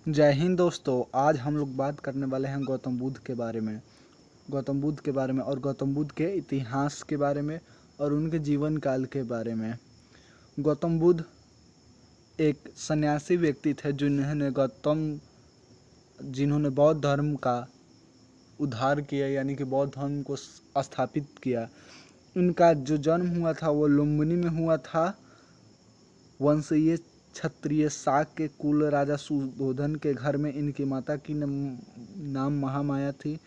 जय हिंद दोस्तों। आज हम लोग बात करने वाले हैं गौतम बुद्ध के बारे में। और गौतम बुद्ध के इतिहास के बारे में और उनके जीवन काल के बारे में। गौतम बुद्ध एक सन्यासी व्यक्ति थे जिन्होंने बौद्ध धर्म का उद्धार किया, यानी कि बौद्ध धर्म को स्थापित किया। इनका जो जन्म हुआ था वो लुम्बिनी में हुआ था। वंशीय क्षत्रिय शाक के कुल राजा सुधोधन के घर में इनकी माता की नाम महामाया थी।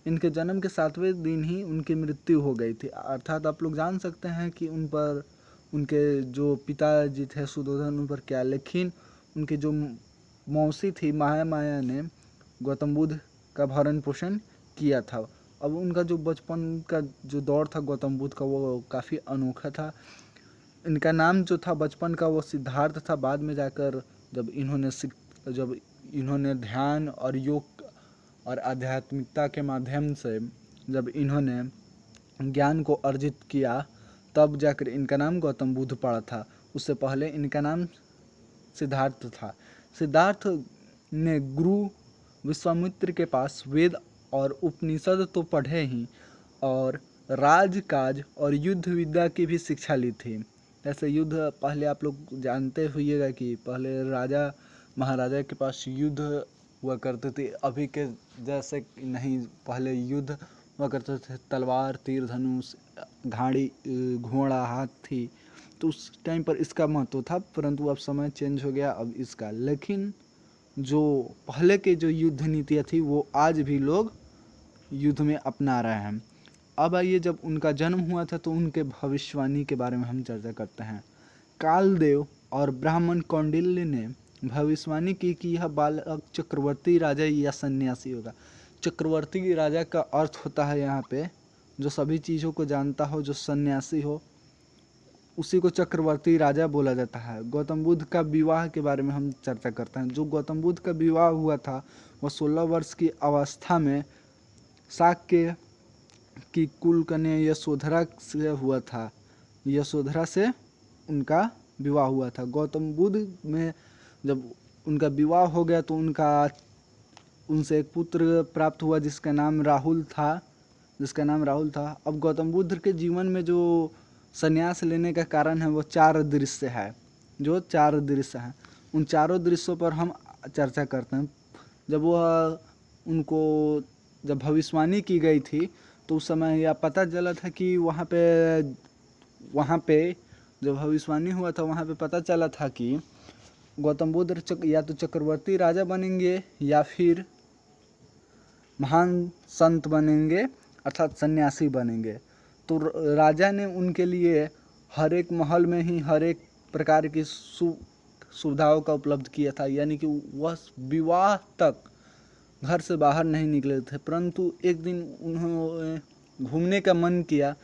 इनके जन्म के 7वें दिन ही उनकी मृत्यु हो गई थी। अर्थात आप लोग जान सकते हैं कि उनके जो पिताजी थे सुधोधन उन पर क्या, लेकिन उनकी जो मौसी थी महामाया ने गौतम बुद्ध का भरण पोषण किया था। अब उनका जो बचपन का जो दौर था गौतम बुद्ध का वो काफ़ी अनोखा था। इनका नाम जो था बचपन का वो सिद्धार्थ था। बाद में जाकर जब इन्होंने ध्यान और योग और आध्यात्मिकता के माध्यम से जब इन्होंने ज्ञान को अर्जित किया, तब जाकर इनका नाम गौतम बुद्ध पड़ा था। उससे पहले इनका नाम सिद्धार्थ था। सिद्धार्थ ने गुरु विश्वामित्र के पास वेद और उपनिषद तो पढ़े ही, और राजकाज और युद्ध विद्या की भी शिक्षा ली थी। जैसे युद्ध, पहले आप लोग जानते होइएगा कि पहले राजा महाराजा के पास युद्ध हुआ करते थे। अभी के जैसे नहीं, पहले युद्ध हुआ करते थे तलवार, तीर धनुष, घाड़ी, घोड़ा, हाथी। तो उस टाइम पर इसका महत्व था, परंतु अब समय चेंज हो गया अब इसका। लेकिन जो पहले के जो युद्ध नीतियाँ थी वो आज भी लोग युद्ध में अपना रहे हैं। अब आइए, जब उनका जन्म हुआ था तो उनके भविष्यवाणी के बारे में हम चर्चा करते हैं। कालदेव और ब्राह्मण कौंडिल्य ने भविष्यवाणी की कि यह बालक चक्रवर्ती राजा या सन्यासी होगा। चक्रवर्ती राजा का अर्थ होता है यहाँ पे जो सभी चीज़ों को जानता हो, जो सन्यासी हो, उसी को चक्रवर्ती राजा बोला जाता है। गौतम बुद्ध का विवाह के बारे में हम चर्चा करते हैं। जो गौतम बुद्ध का विवाह हुआ था वह 16 वर्ष की अवस्था में शाक्य की कुल कन्या यशोधरा से हुआ था। यशोधरा से उनका विवाह हुआ था। गौतम बुद्ध में जब उनका विवाह हो गया तो उनसे एक पुत्र प्राप्त हुआ जिसका नाम राहुल था। अब गौतम बुद्ध के जीवन में जो संन्यास लेने का कारण है वो 4 दृश्य है। उन चारों दृश्यों पर हम चर्चा करते हैं। जब भविष्यवाणी की गई थी तो उस समय यह पता चला था कि वहाँ पे जब भविष्यवाणी हुआ था वहाँ पे पता चला था कि गौतम बुद्ध या तो चक्रवर्ती राजा बनेंगे या फिर महान संत बनेंगे, अर्थात सन्यासी बनेंगे। तो राजा ने उनके लिए हर एक महल में ही हर एक प्रकार की सुविधाओं का उपलब्ध किया था, यानी कि वह विवाह तक घर से बाहर नहीं निकले थे। परंतु एक दिन उन्होंने घूमने का मन किया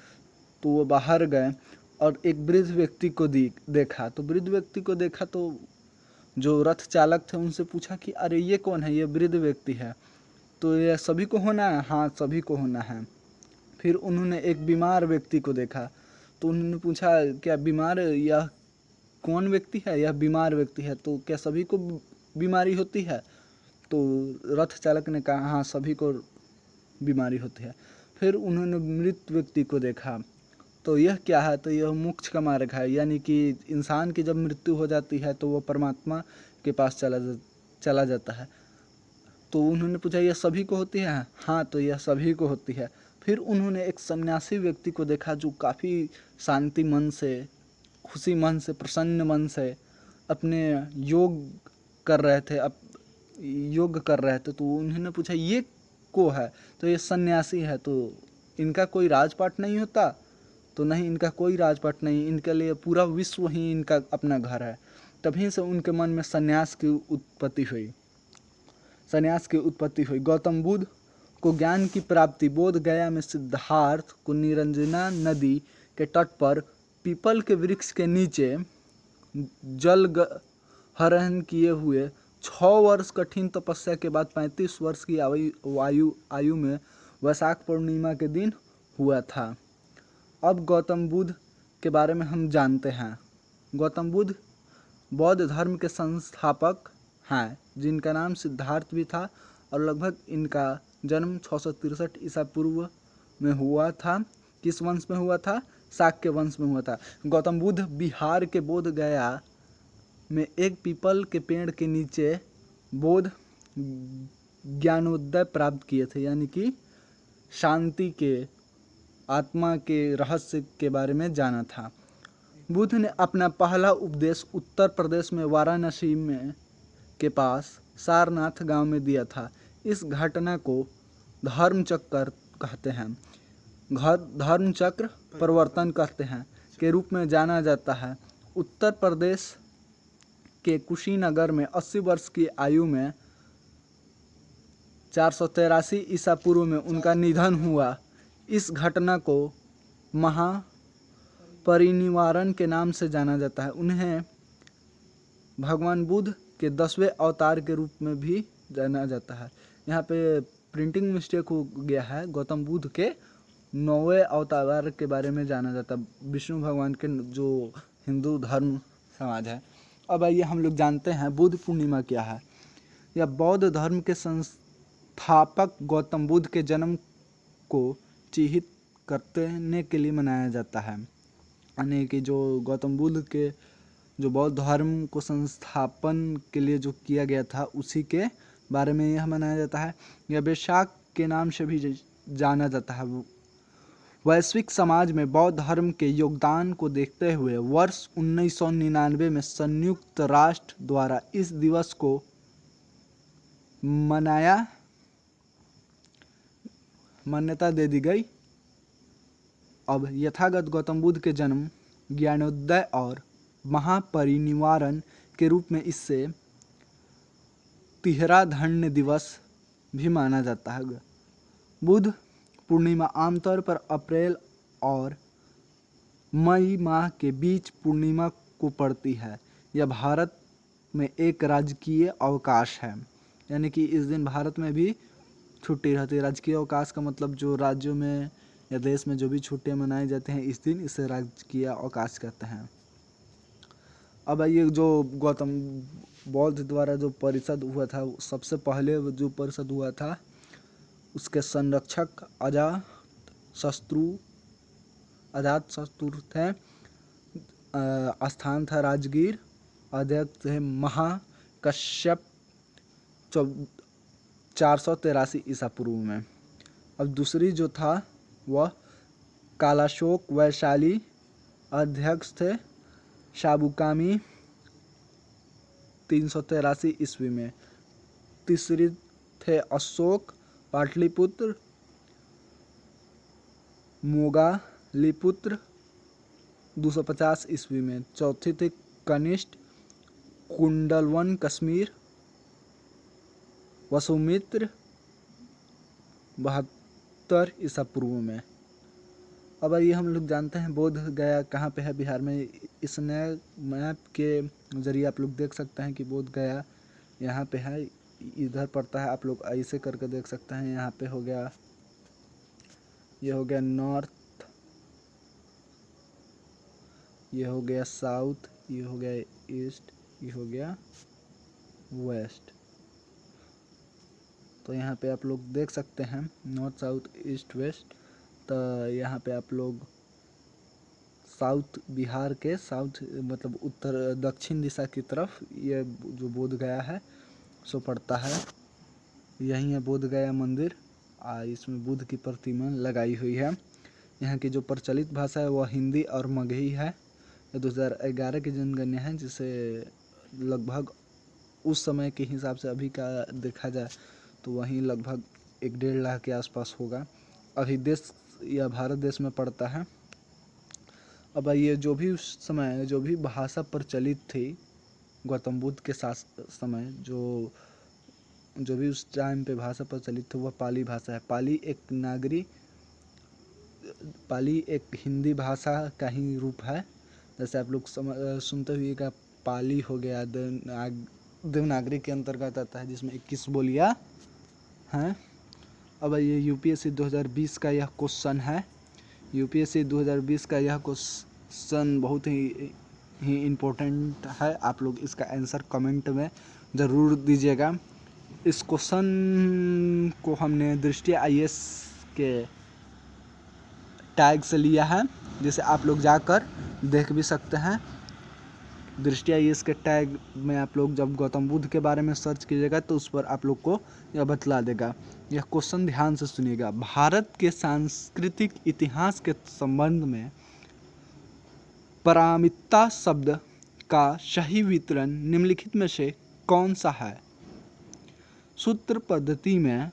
तो वो बाहर गए और एक वृद्ध व्यक्ति को देखा। तो जो रथ चालक थे उनसे पूछा कि अरे ये कौन है, ये वृद्ध व्यक्ति है, तो ये सभी को होना है? हाँ, सभी को होना है। फिर उन्होंने एक बीमार व्यक्ति को देखा तो उन्होंने पूछा क्या यह कौन व्यक्ति है? यह बीमार व्यक्ति है, तो क्या सभी को बीमारी होती है? तो रथ चालक ने कहा हाँ, सभी को बीमारी होती है। फिर उन्होंने मृत व्यक्ति को देखा तो यह क्या है? तो यह मोक्ष का मार्ग है, यानी कि इंसान की जब मृत्यु हो जाती है तो वह परमात्मा के पास चला जाता है। तो उन्होंने पूछा यह सभी को होती है? हाँ, तो यह सभी को होती है। फिर उन्होंने एक सन्यासी व्यक्ति को देखा जो काफ़ी शांति मन से, खुशी मन से, प्रसन्न मन से अपने योग कर रहे थे। तो उन्होंने पूछा ये को है? तो ये सन्यासी है, तो इनका कोई राजपाट नहीं होता? तो नहीं, इनका कोई राजपाट नहीं, इनके लिए पूरा विश्व ही इनका अपना घर है। तभी से उनके मन में सन्यास की उत्पत्ति हुई। गौतम बुद्ध को ज्ञान की प्राप्ति बोध गया में सिद्धार्थ को निरंजना नदी के तट पर पीपल के वृक्ष के नीचे जल हरण किए हुए 6 वर्ष कठिन तपस्या के बाद 35 वर्ष की आयु में वैशाख पूर्णिमा के दिन हुआ था। अब गौतम बुद्ध के बारे में हम जानते हैं। गौतम बुद्ध बौद्ध धर्म के संस्थापक हैं जिनका नाम सिद्धार्थ भी था, और लगभग इनका जन्म 663 ईसा पूर्व में हुआ था। किस वंश में हुआ था? शाक्य वंश में हुआ था। गौतम बुद्ध बिहार के बोध गया में एक पीपल के पेड़ के नीचे बोध ज्ञानोदय प्राप्त किए थे, यानी कि शांति के, आत्मा के रहस्य के बारे में जाना था। बुद्ध ने अपना पहला उपदेश उत्तर प्रदेश में वाराणसी में के पास सारनाथ गांव में दिया था। इस घटना को धर्मचक्र कहते हैं, धर्मचक्र परिवर्तन कहते हैं के रूप में जाना जाता है। उत्तर प्रदेश के कुशीनगर में 80 वर्ष की आयु में 483 ईसा पूर्व में उनका निधन हुआ। इस घटना को महापरिनिर्वाण के नाम से जाना जाता है। उन्हें भगवान बुद्ध के 10वें अवतार के रूप में भी जाना जाता है। यहाँ पे प्रिंटिंग मिस्टेक हो गया है। गौतम बुद्ध के 9वें अवतार के बारे में जाना जाता है, विष्णु भगवान के, जो हिंदू धर्म समाज है। अब आइए हम लोग जानते हैं बुद्ध पूर्णिमा क्या है। यह बौद्ध धर्म के संस्थापक गौतम बुद्ध के जन्म को चिह्नित करने के लिए मनाया जाता है, यानी कि जो गौतम बुद्ध के जो बौद्ध धर्म को संस्थापन के लिए जो किया गया था उसी के बारे में यह मनाया जाता है। यह वैशाख के नाम से भी जाना जाता है। वैश्विक समाज में बौद्ध धर्म के योगदान को देखते हुए वर्ष 1999 में संयुक्त राष्ट्र द्वारा इस दिवस को मान्यता दे दी गई। अब यथागत गौतम बुद्ध के जन्म, ज्ञानोदय और महापरिनिर्वाण के रूप में इससे तिहरा धन्य दिवस भी माना जाता है। बुद्ध पूर्णिमा आमतौर पर अप्रैल और मई माह के बीच पूर्णिमा को पड़ती है। यह भारत में एक राजकीय अवकाश है, यानी कि इस दिन भारत में भी छुट्टी रहती है। राजकीय अवकाश का मतलब जो राज्यों में या देश में जो भी छुट्टियां मनाई जाते हैं इस दिन, इसे राजकीय अवकाश कहते हैं। अब ये जो गौतम बौद्ध द्वारा जो परिषद हुआ था, सबसे पहले जो परिषद हुआ था उसके संरक्षक अजातशत्रु थे। स्थान था राजगीर। अध्यक्ष थे महाकश्यप 483 ईसा पूर्व में। अब दूसरी जो था वह कालाशोक वैशाली। अध्यक्ष थे शाबुकामी 383 ईस्वी में। तीसरी थे अशोक पाटलिपुत्र मोगालिपुत्र 250 ईस्वी में। चौथी थे कनिष्ठ कुंडलवन कश्मीर वसुमित्र 72 ईसा पूर्व में। अब ये हम लोग जानते हैं बोध गया कहाँ पे है बिहार में। इस नए मैप के जरिए आप लोग देख सकते हैं कि बोध गया यहाँ पे है, इधर पड़ता है। आप लोग ऐसे करके देख सकते हैं। यहाँ पे हो गया, ये हो गया नॉर्थ, ये हो गया साउथ, ये हो गया ईस्ट, ये हो गया वेस्ट। तो यहाँ पे आप लोग देख सकते हैं नॉर्थ साउथ ईस्ट वेस्ट। तो यहाँ पे आप लोग साउथ, बिहार के साउथ मतलब उत्तर दक्षिण दिशा की तरफ ये जो बोध गया है सो पड़ता है। यही है बोध गया मंदिर। इसमें बुद्ध की प्रतिमा लगाई हुई है। यहाँ की जो प्रचलित भाषा है वह हिंदी और मगही है। 2011 की जनगणना है, जिसे लगभग उस समय के हिसाब से अभी का देखा जाए तो वहीं लगभग 1-1.5 लाख के आसपास होगा। अभी देश या भारत देश में पड़ता है। अब ये जो भी उस समय जो भी भाषा प्रचलित थी गौतम बुद्ध के समय, जो भी उस टाइम पे भाषा प्रचलित थी वह पाली भाषा है। पाली एक हिंदी भाषा का ही रूप है। जैसे आप लोग सुनते हुए का पाली हो गया, देवनागरी के अंतर्गत आता है, जिसमें 21 बोलियाँ हैं। अब ये यूपीएससी 2020 का यह क्वेश्चन है। यूपीएससी 2020 का यह क्वेश्चन बहुत ही ही इम्पोर्टेंट है। आप लोग इसका आंसर कमेंट में ज़रूर दीजिएगा। इस क्वेश्चन को हमने दृष्टि IAS के टैग से लिया है, जिसे आप लोग जाकर देख भी सकते हैं। दृष्टि IAS के टैग में आप लोग जब गौतम बुद्ध के बारे में सर्च कीजिएगा तो उस पर आप लोग को यह बतला देगा। यह क्वेश्चन ध्यान से सुनिएगा। भारत के सांस्कृतिक इतिहास के संबंध में पारमिता शब्द का सही वितरण निम्नलिखित में से कौन सा है? सूत्र पद्धति में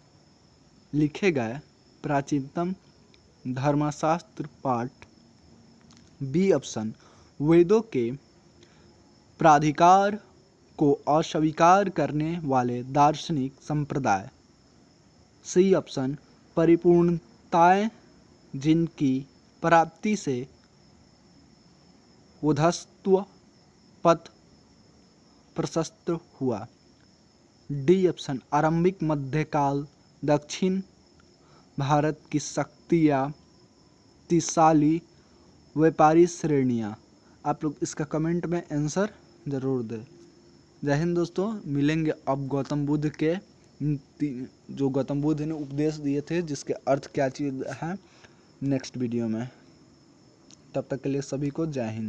लिखे गए प्राचीनतम धर्मशास्त्र पाठ। बी ऑप्शन वेदों के प्राधिकार को अस्वीकार करने वाले दार्शनिक संप्रदाय। सी ऑप्शन परिपूर्णताएं जिनकी प्राप्ति से उद्धत्व पथ प्रशस्त हुआ। डी ऑप्शन आरंभिक मध्यकाल दक्षिण भारत की शक्तिशाली व्यापारी श्रेणियाँ। आप लोग इसका कमेंट में आंसर ज़रूर दें। जय हिंद दोस्तों, मिलेंगे अब गौतम बुद्ध के जो गौतम बुद्ध ने उपदेश दिए थे जिसके अर्थ क्या चीज़ है नेक्स्ट वीडियो में। तब तक के लिए सभी को जय हिंद।